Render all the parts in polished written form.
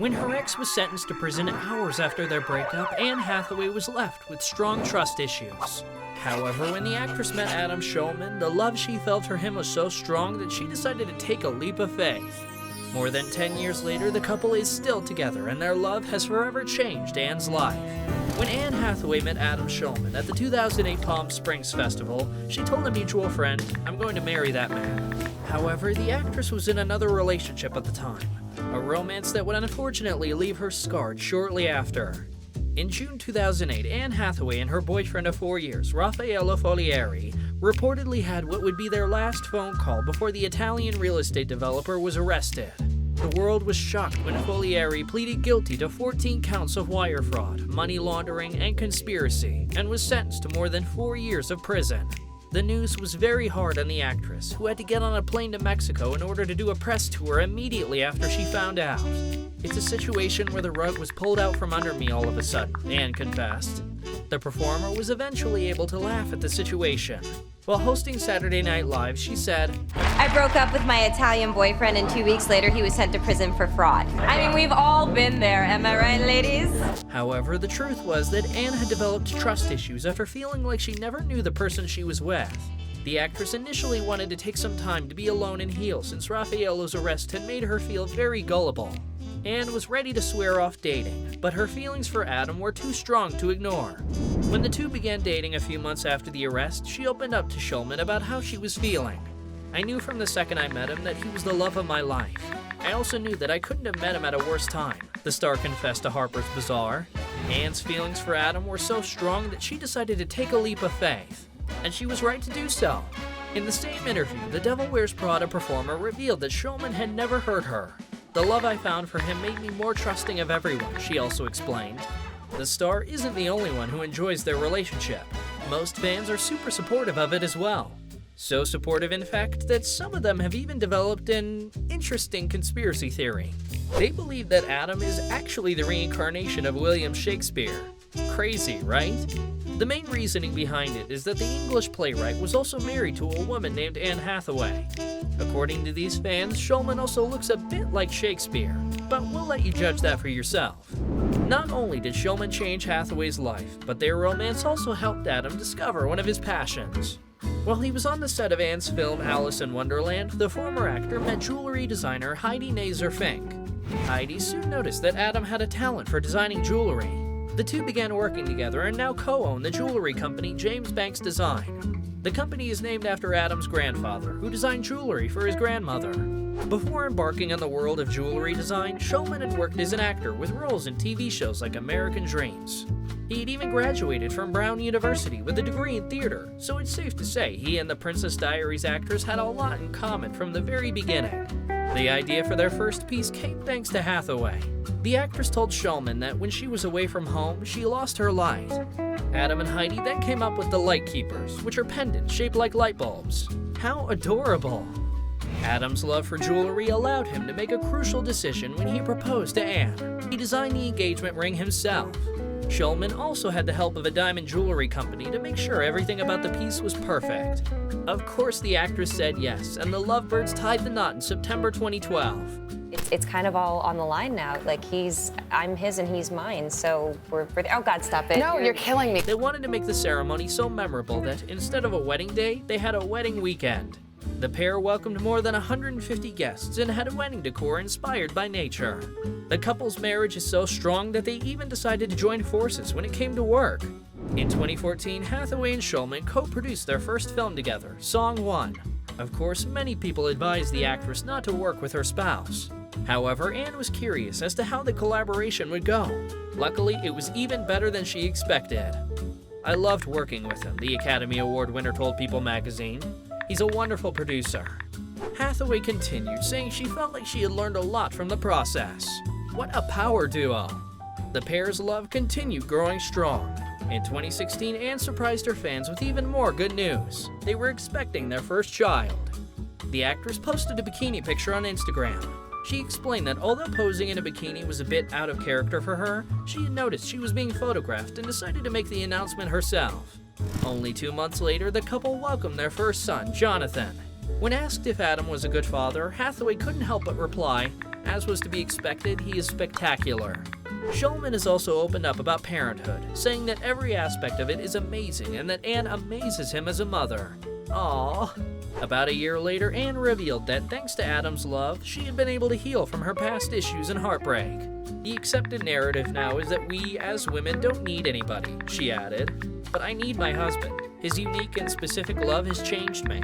When her ex was sentenced to prison hours after their breakup, Anne Hathaway was left with strong trust issues. However, when the actress met Adam Shulman, the love she felt for him was so strong that she decided to take a leap of faith. More than 10 years later, the couple is still together, and their love has forever changed Anne's life. When Anne Hathaway met Adam Shulman at the 2008 Palm Springs Festival, she told a mutual friend, "I'm going to marry that man." However, the actress was in another relationship at the time, a romance that would unfortunately leave her scarred shortly after. In June 2008, Anne Hathaway and her boyfriend of 4 years, Raffaello Folieri, reportedly had what would be their last phone call before the Italian real estate developer was arrested. The world was shocked when Folieri pleaded guilty to 14 counts of wire fraud, money laundering, and conspiracy, and was sentenced to more than 4 years of prison. The news was very hard on the actress, who had to get on a plane to Mexico in order to do a press tour immediately after she found out. "It's a situation where the rug was pulled out from under me all of a sudden," Anne confessed. The performer was eventually able to laugh at the situation. While hosting Saturday Night Live, she said, "I broke up with my Italian boyfriend and 2 weeks later he was sent to prison for fraud." I mean, we've all been there, am I right, ladies? However, the truth was that Anne had developed trust issues after feeling like she never knew the person she was with. The actress initially wanted to take some time to be alone and heal since Raffaello's arrest had made her feel very gullible. Anne was ready to swear off dating, but her feelings for Adam were too strong to ignore. When the two began dating a few months after the arrest, she opened up to Shulman about how she was feeling. "I knew from the second I met him that he was the love of my life. I also knew that I couldn't have met him at a worse time," the star confessed to Harper's Bazaar. Anne's feelings for Adam were so strong that she decided to take a leap of faith, and she was right to do so. In the same interview, the Devil Wears Prada performer revealed that Shulman had never hurt her. "The love I found for him made me more trusting of everyone," she also explained. The star isn't the only one who enjoys their relationship. Most fans are super supportive of it as well. So supportive, in fact, that some of them have even developed an interesting conspiracy theory. They believe that Adam is actually the reincarnation of William Shakespeare. Crazy, right? The main reasoning behind it is that the English playwright was also married to a woman named Anne Hathaway. According to these fans, Shulman also looks a bit like Shakespeare, but we'll let you judge that for yourself. Not only did Shulman change Hathaway's life, but their romance also helped Adam discover one of his passions. While he was on the set of Anne's film Alice in Wonderland, the former actor met jewelry designer Heidi Nazer-Fink. Heidi soon noticed that Adam had a talent for designing jewelry. The two began working together and now co-own the jewelry company James Banks Design. The company is named after Adam's grandfather, who designed jewelry for his grandmother. Before embarking on the world of jewelry design, Shulman had worked as an actor with roles in TV shows like American Dreams. He had even graduated from Brown University with a degree in theater, so it's safe to say he and the Princess Diaries actress had a lot in common from the very beginning. The idea for their first piece came thanks to Hathaway. The actress told Shulman that when she was away from home, she lost her light. Adam and Heidi then came up with the light keepers, which are pendants shaped like light bulbs. How adorable! Adam's love for jewelry allowed him to make a crucial decision when he proposed to Anne. He designed the engagement ring himself. Shulman also had the help of a diamond jewelry company to make sure everything about the piece was perfect. Of course, the actress said yes, and the lovebirds tied the knot in September 2012. It's kind of all on the line now. Like, I'm his and he's mine, so we're oh God, stop it. No, you're killing me. They wanted to make the ceremony so memorable that instead of a wedding day, they had a wedding weekend. The pair welcomed more than 150 guests and had a wedding decor inspired by nature. The couple's marriage is so strong that they even decided to join forces when it came to work. In 2014, Hathaway and Shulman co-produced their first film together, Song 1. Of course, many people advised the actress not to work with her spouse. However, Anne was curious as to how the collaboration would go. Luckily, it was even better than she expected. "I loved working with him," the Academy Award winner told People magazine. "He's a wonderful producer." Hathaway continued, saying she felt like she had learned a lot from the process. What a power duo! The pair's love continued growing strong. In 2016, Anne surprised her fans with even more good news. They were expecting their first child. The actress posted a bikini picture on Instagram. She explained that although posing in a bikini was a bit out of character for her, she had noticed she was being photographed and decided to make the announcement herself. Only 2 months later, the couple welcomed their first son, Jonathan. When asked if Adam was a good father, Hathaway couldn't help but reply, As was to be expected, he is spectacular. Shulman has also opened up about parenthood, saying that every aspect of it is amazing and that Anne amazes him as a mother. Aww. About a year later, Anne revealed that thanks to Adam's love, she had been able to heal from her past issues and heartbreak. The accepted narrative now is that we, as women, don't need anybody, she added. But I need my husband. His unique and specific love has changed me.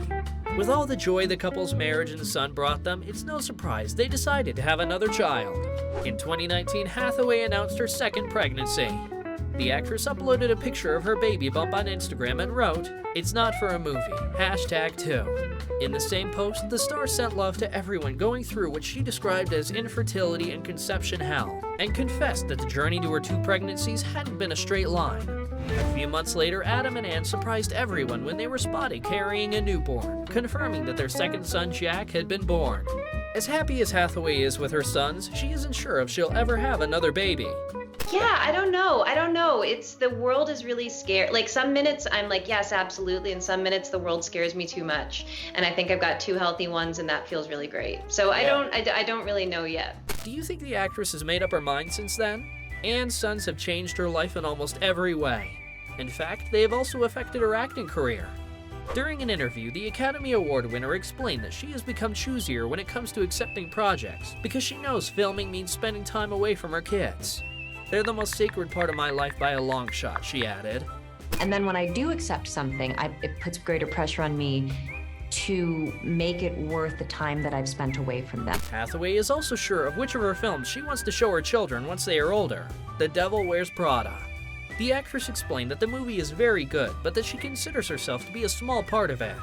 With all the joy the couple's marriage and son brought them, it's no surprise they decided to have another child. In 2019, Hathaway announced her second pregnancy. The actress uploaded a picture of her baby bump on Instagram and wrote, "It's not for a movie, #2. In the same post, the star sent love to everyone going through what she described as infertility and conception hell, and confessed that the journey to her 2 pregnancies hadn't been a straight line. A few months later, Adam and Anne surprised everyone when they were spotted carrying a newborn, confirming that their second son, Jack, had been born. As happy as Hathaway is with her sons, she isn't sure if she'll ever have another baby. Yeah, I don't know. The world is really scary. Like, some minutes I'm like, yes, absolutely. And some minutes the world scares me too much. And I think I've got 2 healthy ones and that feels really great. So I don't really know yet. Do you think the actress has made up her mind since then? Anne's sons have changed her life in almost every way. In fact, they have also affected her acting career. During an interview, the Academy Award winner explained that she has become choosier when it comes to accepting projects because she knows filming means spending time away from her kids. They're the most sacred part of my life by a long shot, she added. And then when I do accept something, it puts greater pressure on me to make it worth the time that I've spent away from them. Hathaway is also sure of which of her films she wants to show her children once they are older. The Devil Wears Prada. The actress explained that the movie is very good, but that she considers herself to be a small part of it.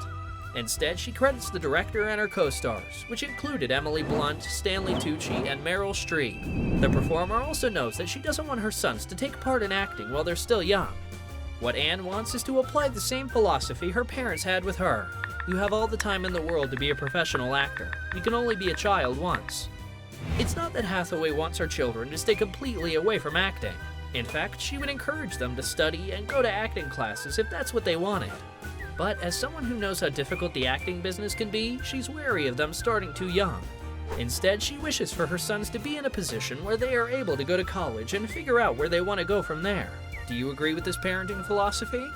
Instead, she credits the director and her co-stars, which included Emily Blunt, Stanley Tucci, and Meryl Streep. The performer also knows that she doesn't want her sons to take part in acting while they're still young. What Anne wants is to apply the same philosophy her parents had with her. You have all the time in the world to be a professional actor. You can only be a child once. It's not that Hathaway wants her children to stay completely away from acting. In fact, she would encourage them to study and go to acting classes if that's what they wanted. But as someone who knows how difficult the acting business can be, she's wary of them starting too young. Instead, she wishes for her sons to be in a position where they are able to go to college and figure out where they want to go from there. Do you agree with this parenting philosophy?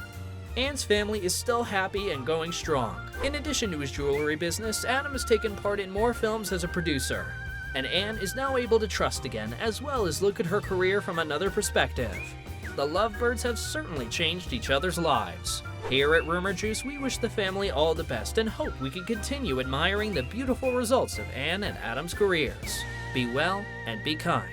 Anne's family is still happy and going strong. In addition to his jewelry business, Adam has taken part in more films as a producer. And Anne is now able to trust again, as well as look at her career from another perspective. The Lovebirds have certainly changed each other's lives. Here at Rumour Juice, we wish the family all the best and hope we can continue admiring the beautiful results of Anne and Adam's careers. Be well and be kind.